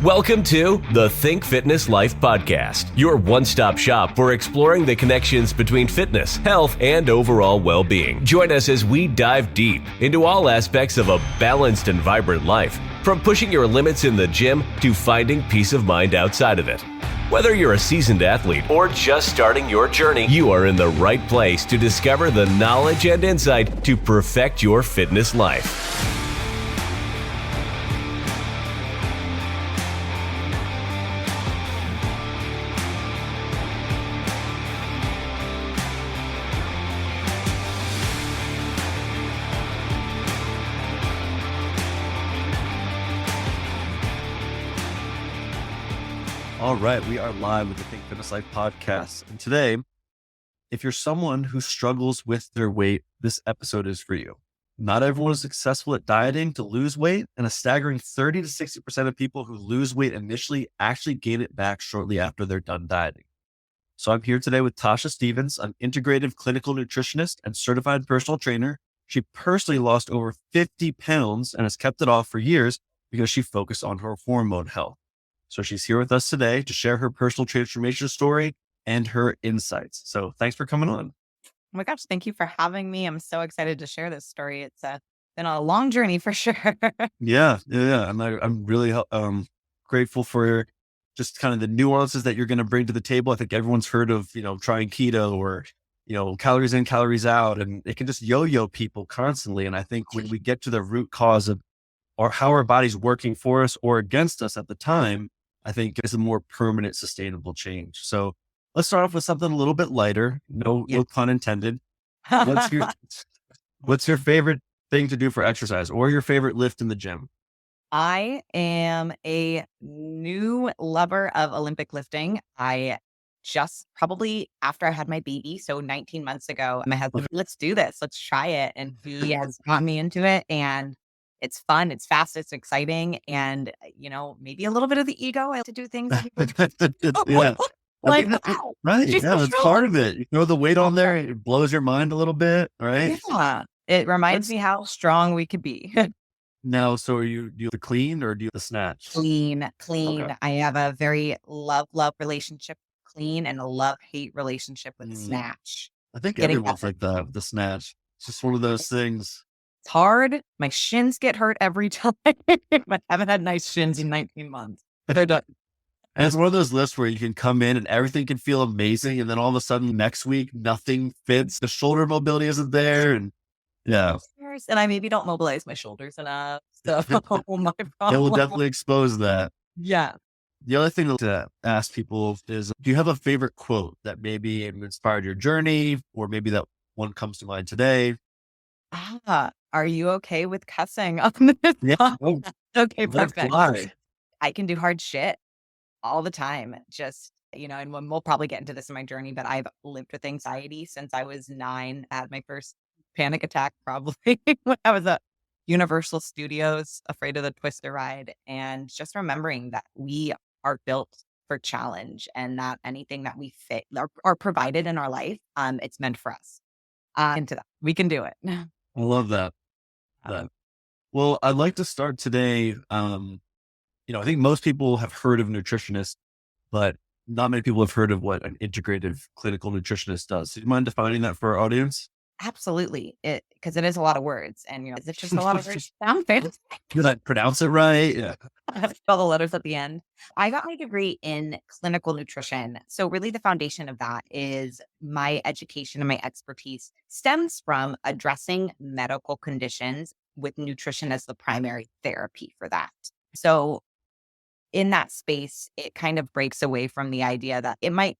Welcome to the Think Fitness Life podcast, your one-stop shop for exploring the connections between fitness, health, and overall well-being. Join us as we dive deep into all aspects of a balanced and vibrant life, from pushing your limits in the gym to finding peace of mind outside of it. Whether you're a seasoned athlete or just starting your journey, you are in the right place to discover the knowledge and insight to perfect your fitness life. All right, we are live with the Think Fitness Life podcast. And today, if you're someone who struggles with their weight, this episode is for you. Not everyone is successful at dieting to lose weight, and a staggering 30 to 60% of people who lose weight initially actually gain it back shortly after they're done dieting. So I'm here today with Tasha Stevens, an integrative clinical nutritionist and certified personal trainer. She personally lost over 50 pounds and has kept it off for years because she focused on her hormone health. So she's here with us today to share her personal transformation story and her insights. So thanks for coming on. Oh my gosh, thank you for having me. I'm so excited to share this story. It's been a long journey for sure. Yeah. And I'm really grateful for just kind of the nuances that you're going to bring to the table. I think everyone's heard of, trying keto or, calories in, calories out, and it can just yo-yo people constantly. And I think when we get to the root cause of or how our body's working for us or against us at the time, I think it's a more permanent, sustainable change. So let's start off with something a little bit lighter. No pun intended. What's your favorite thing to do for exercise or your favorite lift in the gym? I am a new lover of Olympic lifting. I just probably after I had my baby, so 19 months ago, my husband, let's do this. Let's try it. And he has got me into it. And it's fun, it's fast, it's exciting, and maybe a little bit of the ego. I like to do things. Yeah. Like, right. Yeah, that's part of it. You throw the weight on there, it blows your mind a little bit, right? Yeah. It reminds me how strong we could be. Now, so do you the clean or do you the snatch? Clean. Okay. I have a very love relationship with clean and a love-hate relationship with snatch. I think Getting everyone's like that with the snatch. It's just one of those things. It's hard. My shins get hurt every time. I haven't had nice shins in 19 months. But they're done. And it's one of those lists where you can come in and everything can feel amazing. And then all of a sudden next week, nothing fits. The shoulder mobility isn't there. And yeah. And I maybe don't mobilize my shoulders enough. So my problem. It will definitely expose that. Yeah. The other thing to ask people is, do you have a favorite quote that maybe inspired your journey or maybe that one comes to mind today? Are you okay with cussing on this? Yeah. Oh, okay, perfect. I can do hard shit all the time. Just, and we'll probably get into this in my journey, but I've lived with anxiety since I was 9. I had my first panic attack probably when I was at Universal Studios, afraid of the Twister ride. And just remembering that we are built for challenge and that anything that we fit are provided in our life, it's meant for us. Into that. We can do it. I love that. Well, I'd like to start today. I think most people have heard of Nutritionist, but not many people have heard of what an integrative clinical nutritionist does. Do you mind defining that for our audience? Absolutely. Because it is a lot of words. And, is it just a lot of words? Sound fantastic. Did I pronounce it right? Yeah. I have to spell the letters at the end. I got my degree in clinical nutrition. So really the foundation of that is my education and my expertise stems from addressing medical conditions with nutrition as the primary therapy for that. So in that space, it kind of breaks away from the idea that you might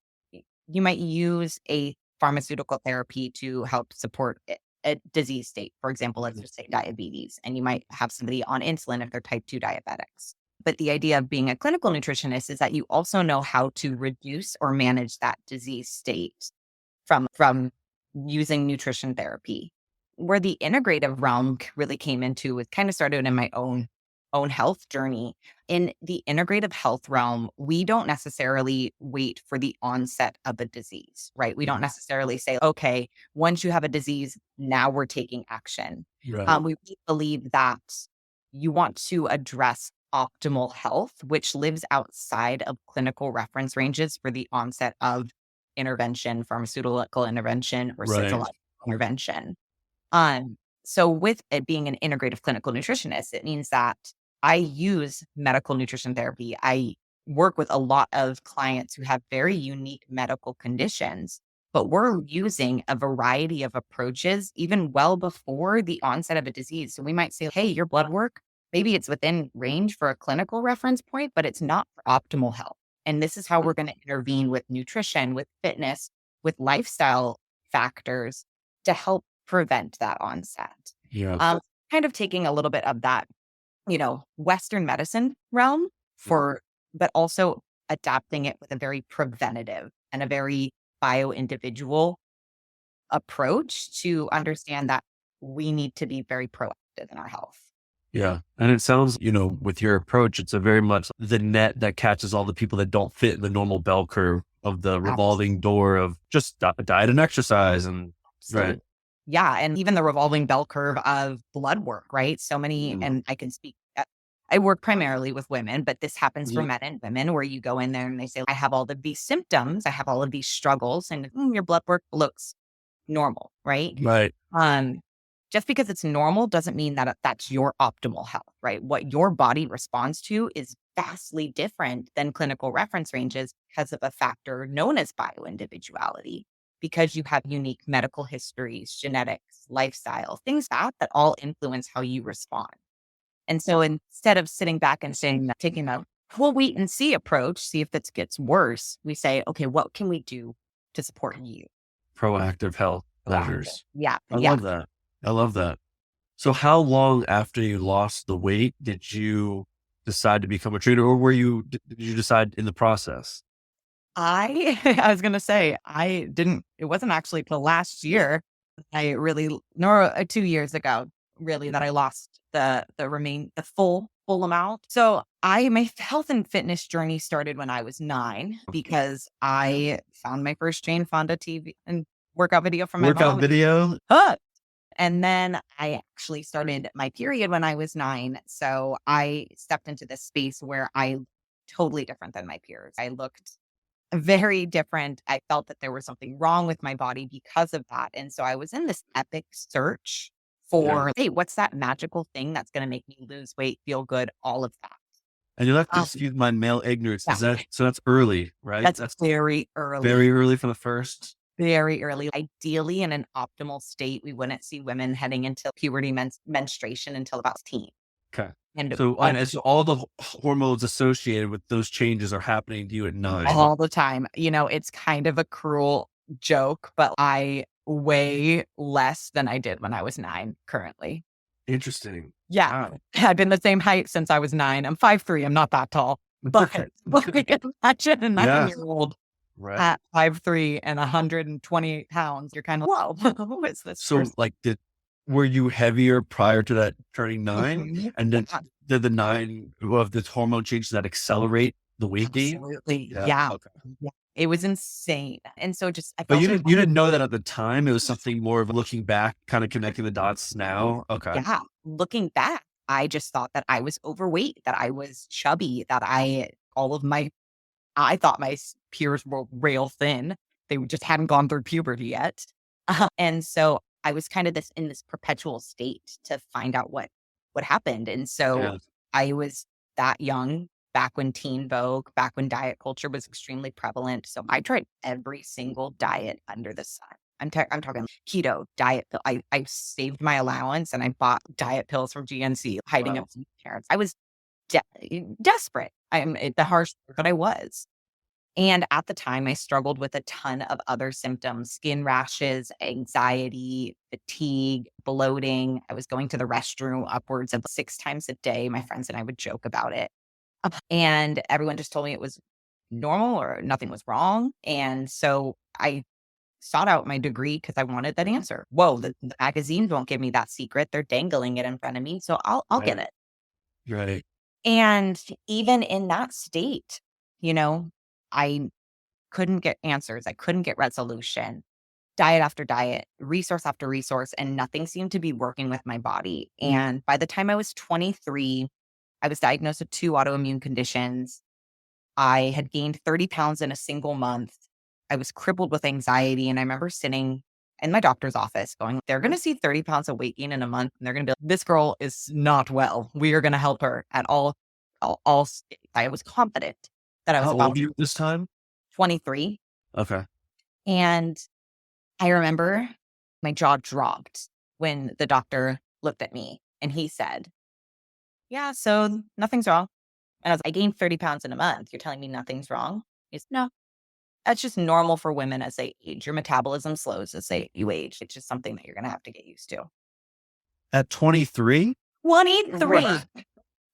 use a pharmaceutical therapy to help support a disease state. For example, let's just say diabetes, and you might have somebody on insulin if they're type 2 diabetics. But the idea of being a clinical nutritionist is that you also know how to reduce or manage that disease state from using nutrition therapy. Where the integrative realm really came into, it kind of started in my own health journey. In the integrative health realm, we don't necessarily wait for the onset of a disease, right? We don't necessarily say, okay, once you have a disease, now we're taking action. Right. We believe that you want to address optimal health, which lives outside of clinical reference ranges for the onset of intervention, pharmaceutical intervention, or Right. physiological intervention. Um, so with it being an integrative clinical nutritionist, it means that I use medical nutrition therapy. I work with a lot of clients who have very unique medical conditions, but we're using a variety of approaches even well before the onset of a disease. So we might say, hey, your blood work, maybe it's within range for a clinical reference point, but it's not for optimal health. And this is how we're going to intervene with nutrition, with fitness, with lifestyle factors to help prevent that onset. Yeah. Um, Kind of taking a little bit of that, Western medicine realm but also adapting it with a very preventative and a very bio-individual approach to understand that we need to be very proactive in our health. Yeah. And it sounds, with your approach, it's a very much the net that catches all the people that don't fit in the normal bell curve of the revolving door of just diet and exercise. And right. Yeah. And even the revolving bell curve of blood work, right? So many, and I can speak, I work primarily with women, but this happens for men and women where you go in there and they say, I have all of these symptoms, I have all of these struggles, and your blood work looks normal, right? Right. Just because it's normal doesn't mean that that's your optimal health, right? What your body responds to is vastly different than clinical reference ranges because of a factor known as bioindividuality, because you have unique medical histories, genetics, lifestyle, things that all influence how you respond. And so instead of sitting back and saying that, taking a we'll wait and see approach, see if this gets worse, we say, okay, what can we do to support you? Proactive health measures. Yeah. I love that. I love that. So how long after you lost the weight did you decide to become a trainer, or did you decide in the process? I was going to say, it wasn't actually till last year. No, 2 years ago, really, that I lost the full amount. So my health and fitness journey started when I was 9 because I found my first Jane Fonda TV and workout video from my Workout mom. video? And then I actually started my period when I was 9. So I stepped into this space where I totally different than my peers. I looked very different. I felt that there was something wrong with my body because of that. And so I was in this epic search for, hey, what's that magical thing that's going to make me lose weight, feel good, all of that. And you'll have to excuse my male ignorance. Yeah. So that's early, right? That's very early. Very early for the first. Very early. Ideally, in an optimal state, we wouldn't see women heading into puberty menstruation until about teen. Okay. And So all the hormones associated with those changes are happening to you at 9. all the time. It's kind of a cruel joke, but I weigh less than I did when I was 9 currently. Interesting. Yeah. Wow. I've been the same height since I was 9. I'm 5'3". I'm not that tall. But imagine a 9-year-old at 5'3" and 128 pounds. You're kind of, whoa, who is this So person? were you heavier prior to that turning 9? And then did the 9 of this hormone changes that accelerate the weight gain? Absolutely. Yeah. Okay. Yeah. It was insane. And so But you didn't know that at the time. It was something more of looking back, kind of connecting the dots now. Okay. Yeah. Looking back, I just thought that I was overweight, that I was chubby, that I thought my peers were rail thin. They just hadn't gone through puberty yet. And so I was kind of in this perpetual state to find out what happened. And so I was that young back when teen Vogue, back when diet culture was extremely prevalent. So I tried every single diet under the sun. I'm talking keto, diet pill. I saved my allowance and I bought diet pills from GNC, hiding up from parents. I was desperate. The harsh, but I was. And at the time, I struggled with a ton of other symptoms: skin rashes, anxiety, fatigue, bloating. I was going to the restroom upwards of 6 times a day. My friends and I would joke about it. And everyone just told me it was normal or nothing was wrong. And so I sought out my degree because I wanted that answer. Whoa, the magazines won't give me that secret. They're dangling it in front of me. So I'll get it. Right. And even in that state, I couldn't get answers. I couldn't get resolution. Diet after diet, resource after resource, and nothing seemed to be working with my body. And by the time I was 23, I was diagnosed with 2 autoimmune conditions. I had gained 30 pounds in a single month. I was crippled with anxiety. And I remember sitting in my doctor's office going, they're going to see 30 pounds of weight gain in a month. And they're going to be like, this girl is not well. We are going to help her at all. I was confident that I was How about old are you this time? 23. Okay. And I remember my jaw dropped when the doctor looked at me and he said, yeah, so nothing's wrong. And I gained 30 pounds in a month. You're telling me nothing's wrong? He's, no, that's just normal for women as they age. Your metabolism slows as you age. It's just something that you're going to have to get used to. At 23? 23.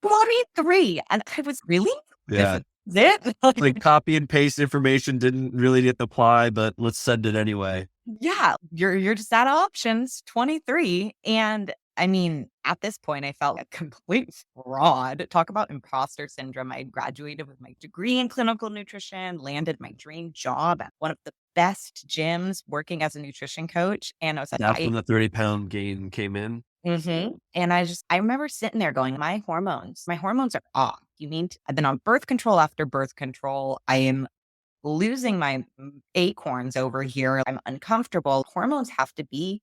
23. And I was, really? Yeah. This is it? Like copy and paste information didn't really get to apply, but let's send it anyway. Yeah. You're just out of options, 23. And I mean, at this point, I felt like a complete fraud. Talk about imposter syndrome. I graduated with my degree in clinical nutrition, landed my dream job at one of the best gyms working as a nutrition coach. And I was like, That's when the 30-pound gain came in. And I remember sitting there going, my hormones are off. You mean, I've been on birth control after birth control. I am losing my acorns over here. I'm uncomfortable. Hormones have to be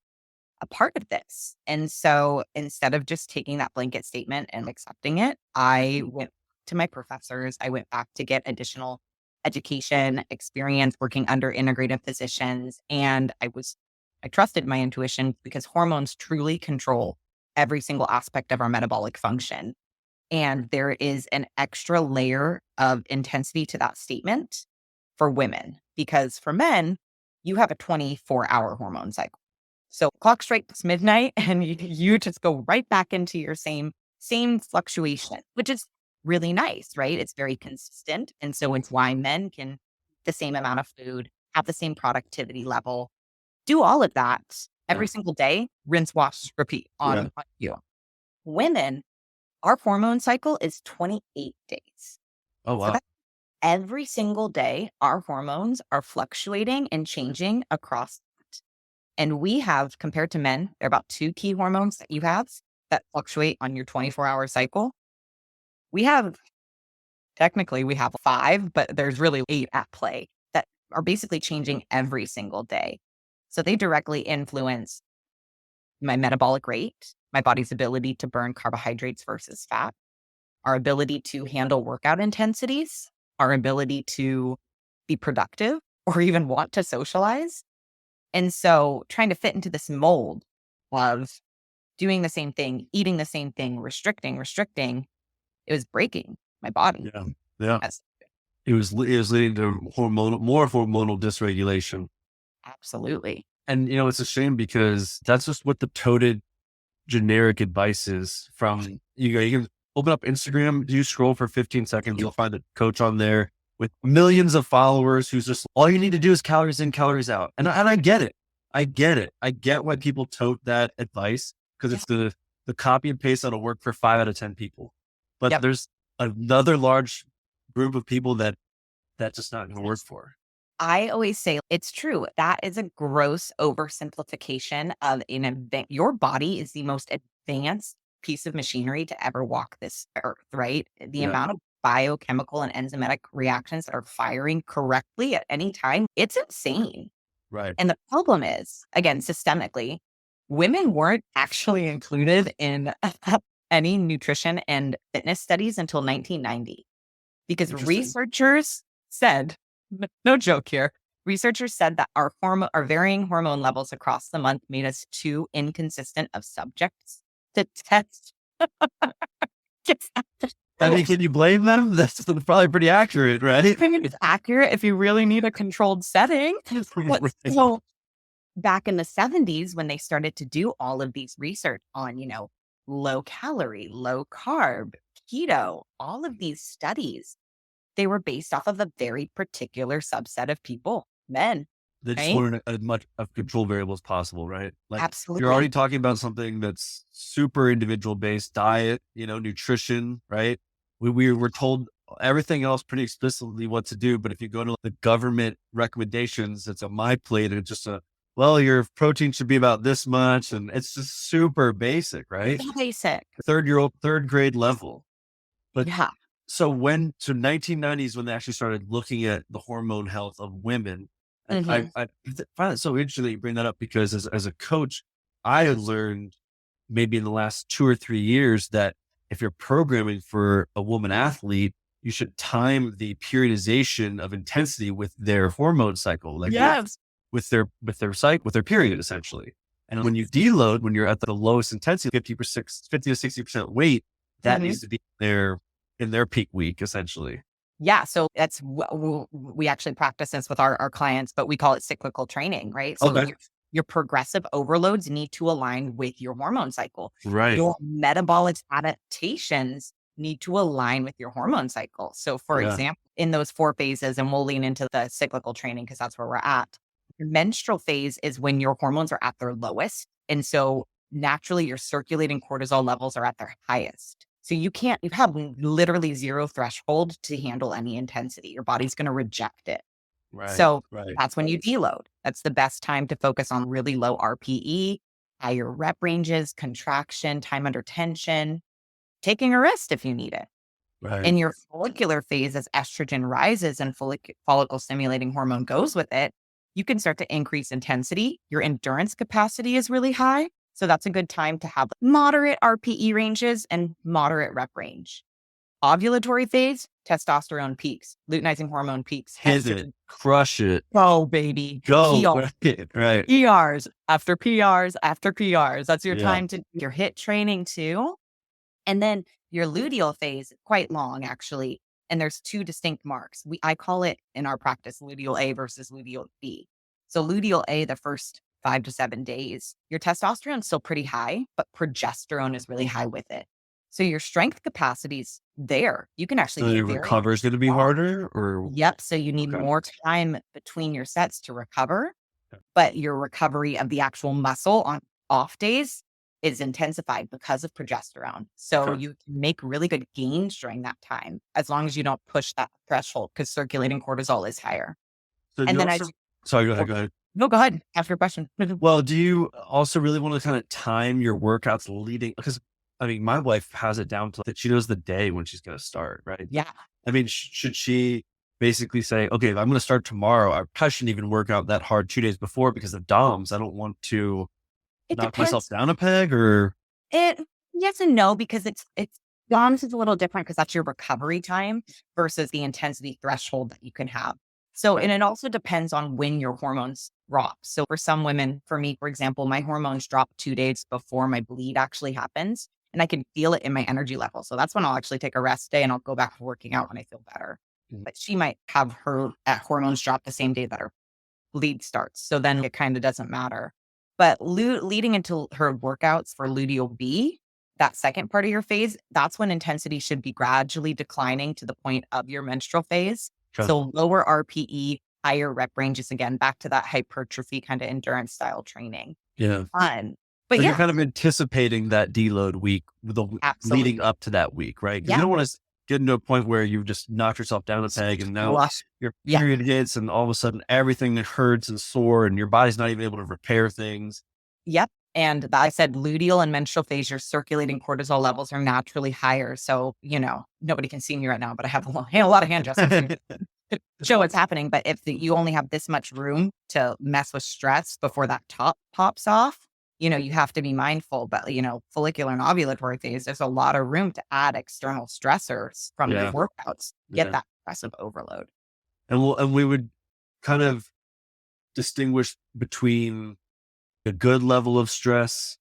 a part of this. And so instead of just taking that blanket statement and accepting it, I went to my professors. I went back to get additional education, experience working under integrative physicians. And I trusted my intuition because hormones truly control every single aspect of our metabolic function. And there is an extra layer of intensity to that statement for women, because for men, you have a 24-hour hormone cycle. So clock strikes midnight and you just go right back into your same fluctuation, which is really nice, right? It's very consistent. And so it's why men can eat the same amount of food, have the same productivity level, do all of that every single day, rinse, wash, repeat on you. Women, our hormone cycle is 28 days. Oh, wow. So every single day, our hormones are fluctuating and changing across. And we have, compared to men, there are about 2 key hormones that you have that fluctuate on your 24-hour cycle. Technically we have 5, but there's really 8 at play that are basically changing every single day. So they directly influence my metabolic rate, my body's ability to burn carbohydrates versus fat, our ability to handle workout intensities, our ability to be productive or even want to socialize. And so trying to fit into this mold of doing the same thing, eating the same thing, restricting, it was breaking my body. Yeah. It was leading to more hormonal dysregulation. Absolutely. And, it's a shame because that's just what the toted generic advice is from, you can open up Instagram, you scroll for 15 seconds, you'll find a coach on there with millions of followers who's just, all you need to do is calories in, calories out. And I get it. I get why people tote that advice because it's the copy and paste that'll work for 5 out of 10 people. But there's another large group of people that's just not going to work for. I always say it's true. That is a gross oversimplification of an event. Your body is the most advanced piece of machinery to ever walk this earth, right? The amount of biochemical and enzymatic reactions that are firing correctly at any time, it's insane. Right. And the problem is, again, systemically, women weren't actually included in any nutrition and fitness studies until 1990 because researchers said, no joke here, researchers said that our varying hormone levels across the month made us too inconsistent of subjects to test. I mean, can you blame them? That's probably pretty accurate, right? I think it's accurate if you really need a controlled setting. So back in the 70s, when they started to do all of these research on, low calorie, low carb, keto, all of these studies, they were based off of a very particular subset of people, men. They just wanted as much of control variable as possible, right? Like, absolutely. You're already talking about something that's super individual based, diet, nutrition, right? We were told everything else pretty explicitly what to do. But if you go to the government recommendations, it's on my plate. It's just your protein should be about this much. And it's just super basic, right? Basic. Third grade level. But Yeah. so 1990s when they actually started looking at the hormone health of women, and Hmm. I find it so interesting that you bring that up because as a coach, I had learned maybe in the last 2 or 3 years that if you're programming for a woman athlete, you should time the periodization of intensity with their hormone cycle, like Yes. with their cycle, with their period essentially. And when you deload, when you're at the lowest intensity, 50 to 60% weight, that Hmm. needs to be in their peak week, essentially. Yeah. So that's, we actually practice this with our clients, but we call it cyclical training, right? So Okay. your progressive overloads need to align with your hormone cycle. Right. Your metabolic adaptations need to align with your hormone cycle. So, for Yeah. example, in those 4 phases, and we'll lean into the cyclical training because that's where we're at. Your menstrual phase is when your hormones are at their lowest. And so naturally, your circulating cortisol levels are at their highest. So you have literally zero threshold to handle any intensity. Your body's going to reject it. Right. So Right. that's when you deload. That's the best time to focus on really low RPE, higher rep ranges, contraction, time under tension, taking a rest if you need it. Right. In your follicular phase, as estrogen rises and follicle stimulating hormone goes with it, you can start to increase intensity. Your endurance capacity is really high. So that's a good time to have moderate RPE ranges and moderate rep range. Ovulatory phase, testosterone peaks, luteinizing hormone peaks, Hit it. Crush it. go, baby. Go. PR, Right. PRs after PRs after PRs. That's your Yeah. time to do your HIIT training too. And then your luteal phase, quite long actually. And there's two distinct marks. I call it in our practice luteal A versus luteal B. So luteal A, the first 5 to 7 days, your testosterone's still pretty high, but progesterone is really high with it. So your strength capacity's there. You can actually So be your very recover is going to be strong. harder, or Yep. So you need okay. more time between your sets to recover, but your recovery of the actual muscle on off days is intensified because of progesterone. So Okay. you can make really good gains during that time as long as you don't push that threshold because circulating cortisol is higher. So do And you then also? Sorry. Go ahead. oh, Go ahead. no, go ahead. Ask your question. Well, do you also really want to kind of time your workouts leading? Because I mean, my wife has it down to that she knows the day when she's going to start, right? Yeah. I mean, should she basically say, okay, if I'm going to start tomorrow, I probably shouldn't even work out that hard 2 days before because of DOMS. I don't want to It knock myself depends. down a peg, or It Yes and no, because it's DOMS is a little different because that's your recovery time versus the intensity threshold that you can have. So, and it also depends on when your hormones drop. So for some women, for me, for example, my hormones drop 2 days before my bleed actually happens. And I can feel it in my energy level. So that's when I'll actually take a rest day and I'll go back to working out when I feel better. Mhm. But she might have her hormones drop the same day that her bleed starts. So then it kind of doesn't matter. But leading into her workouts for luteal B, that second part of your phase, that's when intensity should be gradually declining to the point of your menstrual phase. okay. So lower RPE, higher rep ranges, again, back to that hypertrophy kind of endurance style training. Yeah. Fun. But So you're yeah, kind of anticipating that deload week, leading absolutely. up to that week, right? Because you Yeah. don't want to get into a point where you've just knocked yourself down a peg and now Flush. your Yeah. period hits and all of a sudden everything hurts and sore and your body's not even able to repair things. Yep. And I said luteal and menstrual phase, your circulating cortisol levels are naturally higher. So, nobody can see me right now, but I have a lot of hand gestures to show what's happening. But if you only have this much room to mess with stress before that top pops off, you have to be mindful. But, follicular and ovulatory phase, there's a lot of room to add external stressors from your Yeah. workouts, get Yeah. that progressive overload. And we would kind of distinguish between a good level of stress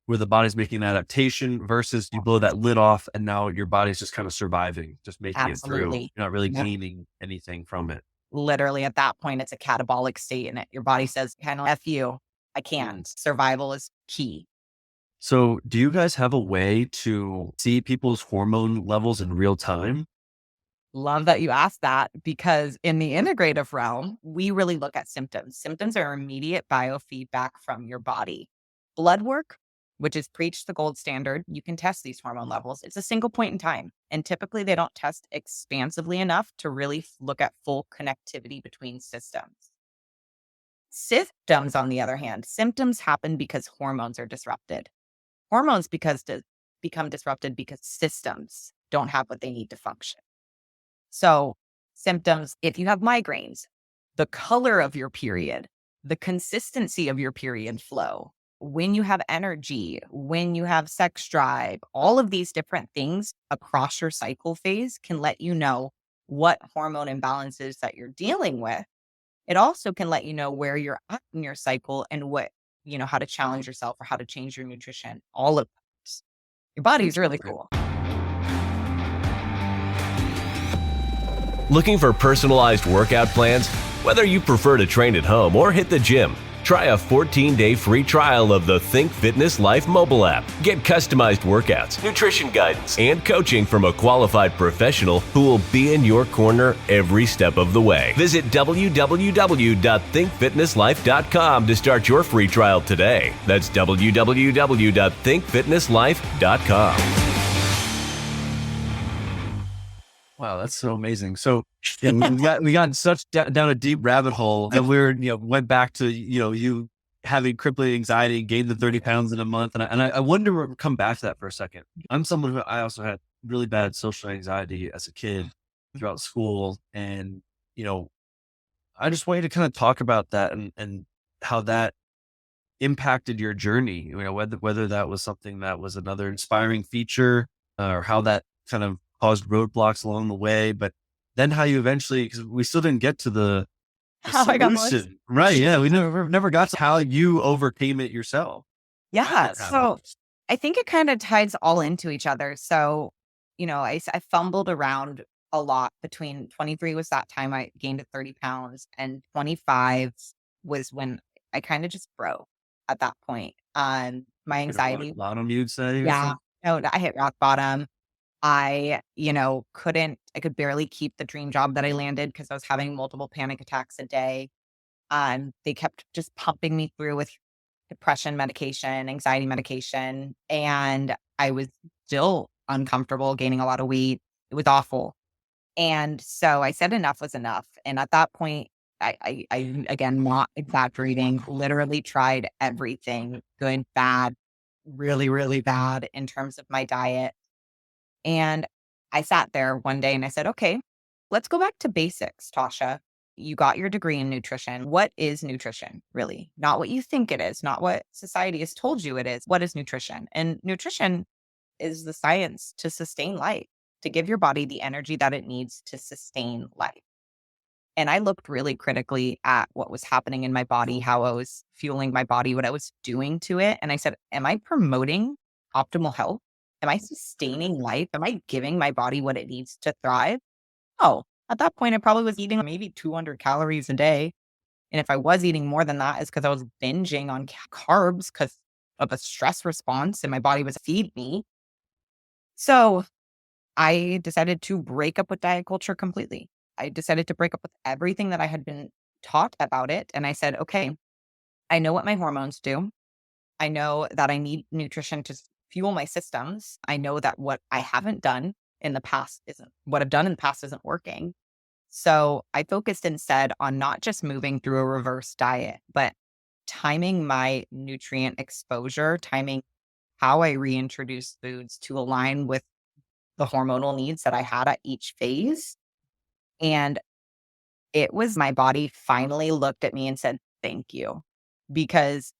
where the body's making an adaptation versus you blow that lid off and now your body's just kind of surviving, just making it through. Absolutely. You're not really Yep. gaining anything from it. Literally at that point, it's a catabolic state in it. Your body says, kind of F you, I can't. Survival is key. So, do you guys have a way to see people's hormone levels in real time? Love that you asked that because in the integrative realm, we really look at symptoms. Symptoms are immediate biofeedback from your body. Blood work, which is preached the gold standard, you can test these hormone levels. It's a single point in time. And typically they don't test expansively enough to really look at full connectivity between systems. Symptoms, on the other hand, symptoms happen because hormones are disrupted. Hormones become disrupted because systems don't have what they need to function. So symptoms, if you have migraines, the color of your period, the consistency of your period flow, when you have energy, when you have sex drive, all of these different things across your cycle phase can let you know what hormone imbalances that you're dealing with. It also can let you know where you're at in your cycle and how to challenge yourself or how to change your nutrition. All of this. Your body's really cool. Looking for personalized workout plans? Whether you prefer to train at home or hit the gym, try a 14-day free trial of the Think Fitness Life mobile app. Get customized workouts, nutrition guidance, and coaching from a qualified professional who will be in your corner every step of the way. Visit www.thinkfitnesslife.com to start your free trial today. That's www.thinkfitnesslife.com. Wow, that's so amazing. So yeah, we got such down a deep rabbit hole that went back to, you having crippling anxiety, gained the 30 pounds in a month. And I wonder, come back to that for a second. I'm someone who I also had really bad social anxiety as a kid throughout school. And, I just want you to kind of talk about that and how that impacted your journey, whether that was something that was another inspiring feature or how that kind of caused roadblocks along the way, but then how you eventually, because we still didn't get to the How I got solution, right? Yeah, we never got to how you overcame it yourself. Yeah. So I think it kind of ties all into each other. So, I fumbled around a lot between 23 was that time I gained 30 pounds and 25 was when I kind of just broke at that point. My anxiety. Rock bottom, you'd say? Yeah. No, I hit rock bottom. I could barely keep the dream job that I landed because I was having multiple panic attacks a day. They kept just pumping me through with depression medication, anxiety medication, and I was still uncomfortable, gaining a lot of weight. It was awful. And so I said enough was enough. And at that point, I again, not exaggerating, literally tried everything, good, bad, really, really bad in terms of my diet. And I sat there one day and I said, okay, let's go back to basics, Tasha. You got your degree in nutrition. What is nutrition, really? Not what you think it is, not what society has told you it is. What is nutrition? And nutrition is the science to sustain life, to give your body the energy that it needs to sustain life. And I looked really critically at what was happening in my body, how I was fueling my body, what I was doing to it. And I said, am I promoting optimal health? Am I sustaining life? Am I giving my body what it needs to thrive? Oh, at that point, I probably was eating maybe 200 calories a day. And if I was eating more than that, it's because I was binging on carbs because of a stress response and my body was feed me. So I decided to break up with diet culture completely. I decided to break up with everything that I had been taught about it. And I said, okay, I know what my hormones do. I know that I need nutrition to fuel my systems. I know that what I haven't done in the past what I've done in the past isn't working. So I focused instead on not just moving through a reverse diet, but timing my nutrient exposure, timing how I reintroduce foods to align with the hormonal needs that I had at each phase. And it was my body finally looked at me and said, thank you, because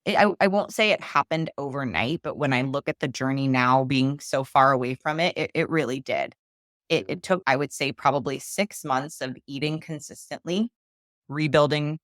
I won't say it happened overnight, but when I look at the journey now being so far away from it, it really did. It took, I would say, probably 6 months of eating consistently, rebuilding,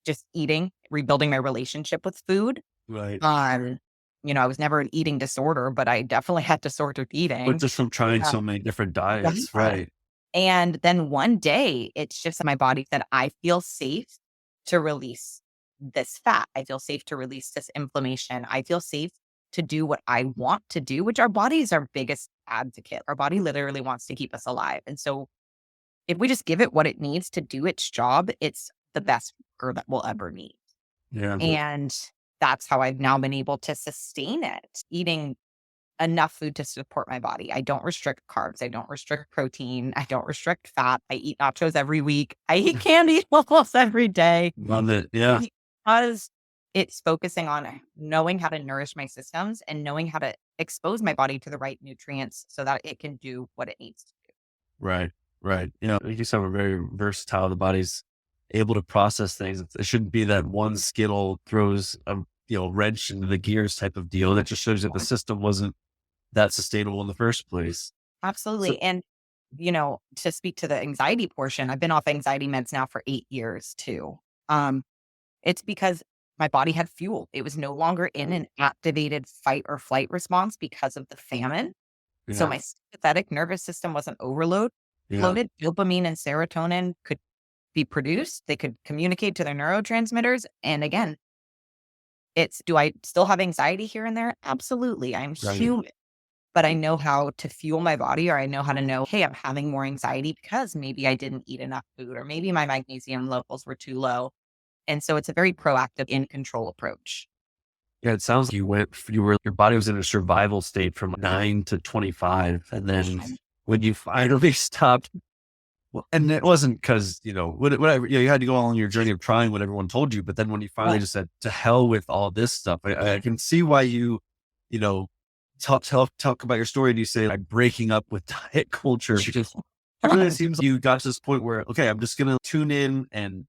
just eating, rebuilding my relationship with food. Right. I was never an eating disorder, but I definitely had disordered eating. But just from trying so many different diets, right? And then one day, it's just my body said, I feel safe to release this fat. I feel safe to release this inflammation. I feel safe to do what I want to do, which our body is our biggest advocate. Our body literally wants to keep us alive. And so if we just give it what it needs to do its job, it's the best worker that we'll ever need. Yeah. And that's how I've now been able to sustain it, eating enough food to support my body. I don't restrict carbs. I don't restrict protein. I don't restrict fat. I eat nachos every week. I eat candy almost every day. Love it. Yeah. Because It's focusing on knowing how to nourish my systems and knowing how to expose my body to the right nutrients so that it can do what it needs to do. Right. Right. You just have a very versatile. The body's able to process things. It shouldn't be that one Skittle throws a wrench into the gears type of deal. That just shows that the system wasn't that sustainable in the first place. So, Absolutely. And, to speak to the anxiety portion, I've been off anxiety meds now for 8 years too. Um, it's because my body had fuel. It was no longer in an activated fight or flight response because of the famine. So yeah, my sympathetic nervous system wasn't yeah, loaded. Dopamine and serotonin could be produced. They could communicate to their neurotransmitters. And again, do I still have anxiety here and there? Absolutely. I'm right. human, but I know how to fuel my body, or I know how to know, hey, I'm having more anxiety because maybe I didn't eat enough food, or maybe my magnesium levels were too low. And so it's a very proactive in control approach. Yeah, it sounds like your body was in a survival state from 9 to 25. And then when you finally stopped, well, and it wasn't because, whatever, you had to go on your journey of trying what everyone told you. But then when you finally Yeah. just said to hell with all this stuff, I can see why you know, talk about your story. And you say like breaking up with diet culture, because it really seems like you got to this point where, okay, I'm just going to tune in and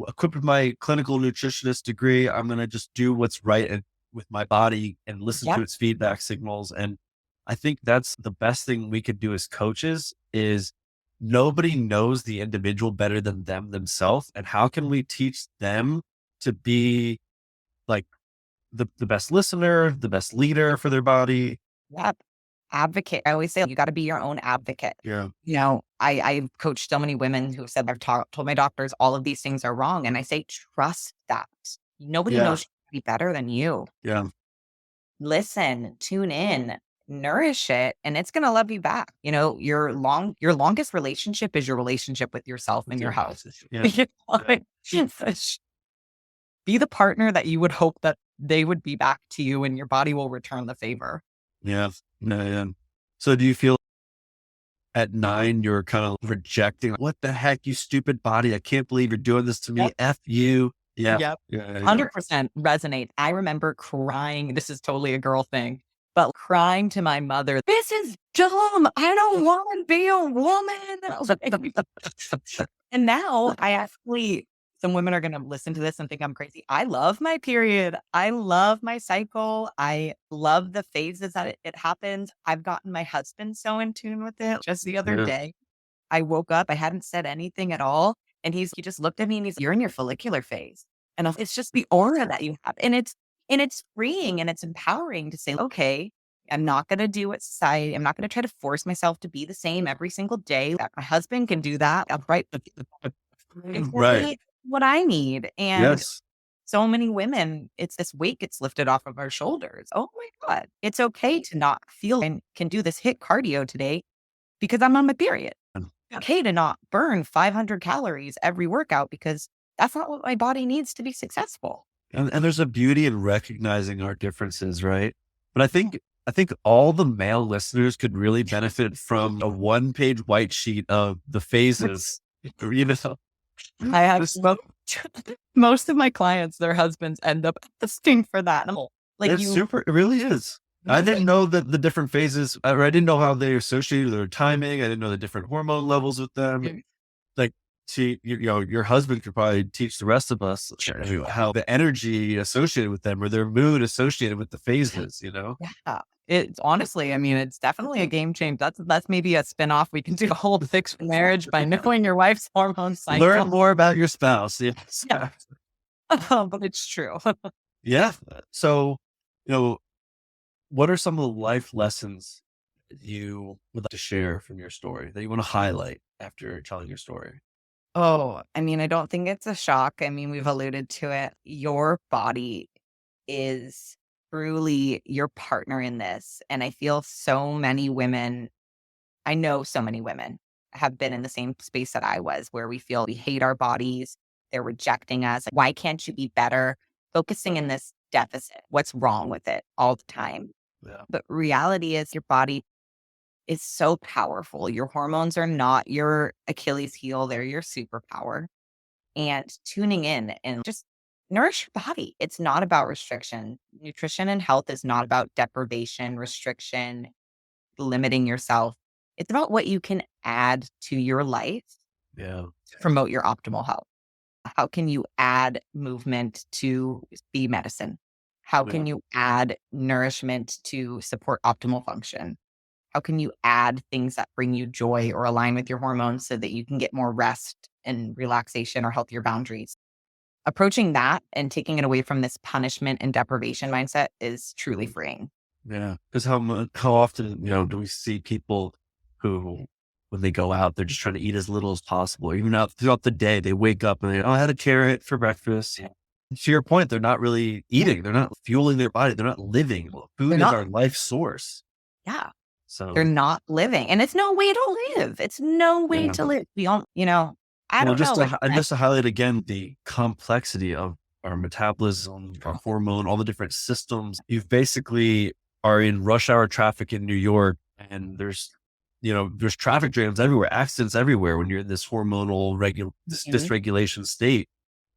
equipped with my clinical nutritionist degree. I'm going to just do what's right and with my body and listen to Yep. its feedback signals. And I think that's the best thing we could do as coaches is nobody knows the individual better than them themselves. And how can we teach them to be like the best listener, the best leader for their body? Yep. Advocate. I always say you got to be your own advocate. Yeah. I've coached so many women who said, told my doctors all of these things are wrong. And I say, trust that. Nobody Yeah. knows you to be better than you. Yeah. Listen, tune in, nourish it, and it's going to love you back. Your longest relationship is your relationship with yourself and your health. Yeah. Be the partner that you would hope that they would be back to you, and your body will return the favor. Yeah. No, yeah. So do you feel at 9, you're kind of rejecting, what the heck, you stupid body. I can't believe you're doing this to me. Yep. F you. Yeah. Yep. Yeah. 100% resonate. I remember crying. This is totally a girl thing, but crying to my mother, this is dumb. I don't want to be a woman. I was like, and now some women are going to listen to this and think I'm crazy. I love my period. I love my cycle. I love the phases that it happens. I've gotten my husband so in tune with it. Just the other Yeah. day, I woke up, I hadn't said anything at all. And he just looked at me and he's like, you're in your follicular phase. And it's just the aura that you have. And it's freeing and it's empowering to say, okay, I'm not going to do what society, I'm not going to try to force myself to be the same every single day. That my husband can do that. I'm right. Right. What I need. And Yes. so many women, it's this weight gets lifted off of our shoulders. Oh my God. It's okay to not feel and can do this hit cardio today because I'm on my period. Okay to not burn 500 calories every workout because that's not what my body needs to be successful. And there's a beauty in recognizing our differences, right? But I think all the male listeners could really benefit from a 1-page white sheet of the phases. I have most of my clients, their husbands end up asking for that. And I'm like, It's super. It really is. I didn't know that the different phases, or I didn't know how they associated their timing. I didn't know the different hormone levels with them. Like, see, your husband could probably teach the rest of us how the energy associated with them or their mood associated with the phases, Yeah. It's honestly, I mean, it's definitely a game changer. That's maybe a spinoff. We can do a whole fix for marriage by knowing your wife's hormone cycle. Learn more about your spouse. Yes. Yeah. But it's true. Yeah. So, what are some of the life lessons you would like to share from your story that you want to highlight after telling your story? Oh, I mean, I don't think it's a shock. I mean, we've alluded to it. Your body is truly your partner in this. And I feel I know so many women have been in the same space that I was, where we feel we hate our bodies. They're rejecting us. Like, why can't you be better? Focusing in this deficit. What's wrong with it all the time? Yeah. But reality is your body is so powerful. Your hormones are not your Achilles heel. They're your superpower. And tuning in and just nourish your body. It's not about restriction. Nutrition and health is not about deprivation, restriction, limiting yourself. It's about what you can add to your life Yeah. to promote your optimal health. How can you add movement to be medicine? How can you add nourishment to support optimal function? How can you add things that bring you joy or align with your hormones so that you can get more rest and relaxation or healthier boundaries? Approaching that and taking it away from this punishment and deprivation mindset is truly freeing. Yeah. Because how often, do we see people who, when they go out, they're just trying to eat as little as possible. Or even out throughout the day, they wake up and I had a carrot for breakfast. Yeah. To your point, they're not really eating. They're not fueling their body. They're not living. Food is our life source. Yeah. So they're not living. And it's no way to live. It's no way to live. We don't, I don't know. Just to highlight again, the complexity of our metabolism, our hormone, all the different systems. You basically are in rush hour traffic in New York and there's traffic jams everywhere, accidents everywhere when you're in this hormonal dysregulation state.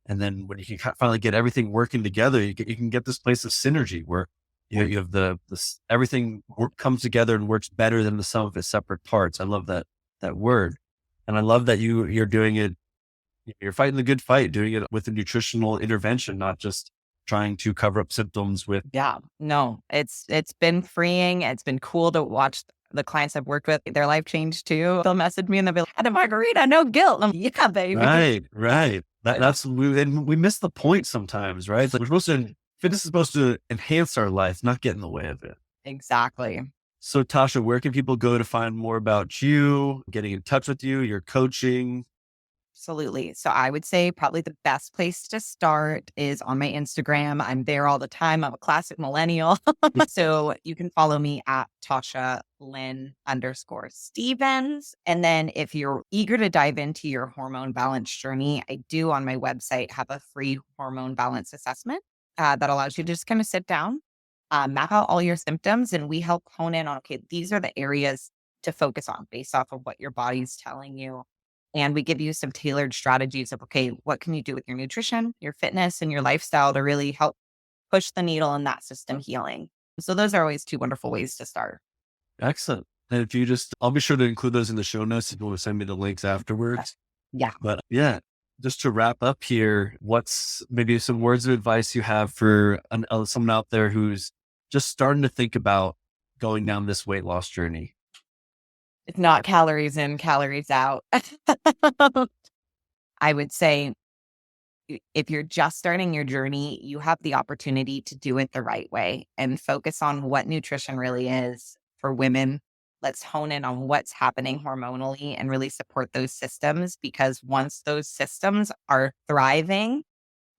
And then when you can finally get everything working together, you can get this place of synergy where you have everything comes together and works better than the sum of its separate parts. I love that word. And I love that you're doing it. You're fighting the good fight, doing it with a nutritional intervention, not just trying to cover up symptoms with. Yeah, no, it's been freeing. It's been cool to watch the clients I've worked with, their life changed too. They'll message me and they'll be like, "I had a margarita, no guilt." I'm like, yeah, baby. Right. We miss the point sometimes, right? It's like fitness is supposed to enhance our life, not get in the way of it. Exactly. So Tasha, where can people go to find more about you, getting in touch with you, your coaching? Absolutely. So I would say probably the best place to start is on my Instagram. I'm there all the time. I'm a classic millennial. So you can follow me at Tasha Lynn_Stevens. And then if you're eager to dive into your hormone balance journey, I do on my website have a free hormone balance assessment that allows you to just kind of sit down, map out all your symptoms, and we help hone in on, okay, these are the areas to focus on based off of what your body's telling you. And we give you some tailored strategies of, okay, what can you do with your nutrition, your fitness, and your lifestyle to really help push the needle in that system healing. So those are always two wonderful ways to start. Excellent. And if I'll be sure to include those in the show notes if you want to send me the links afterwards. Yeah. But yeah, just to wrap up here, what's maybe some words of advice you have for someone out there who's just starting to think about going down this weight loss journey? It's not calories in, calories out. I would say if you're just starting your journey, you have the opportunity to do it the right way and focus on what nutrition really is for women. Let's hone in on what's happening hormonally and really support those systems, because once those systems are thriving,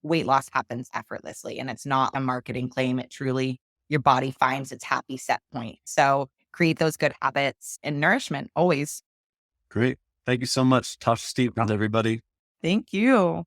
weight loss happens effortlessly. And it's not a marketing claim. It truly, your body finds its happy set point. So create those good habits and nourishment always. Great. Thank you so much, Tasha Stevens, everybody. Thank you.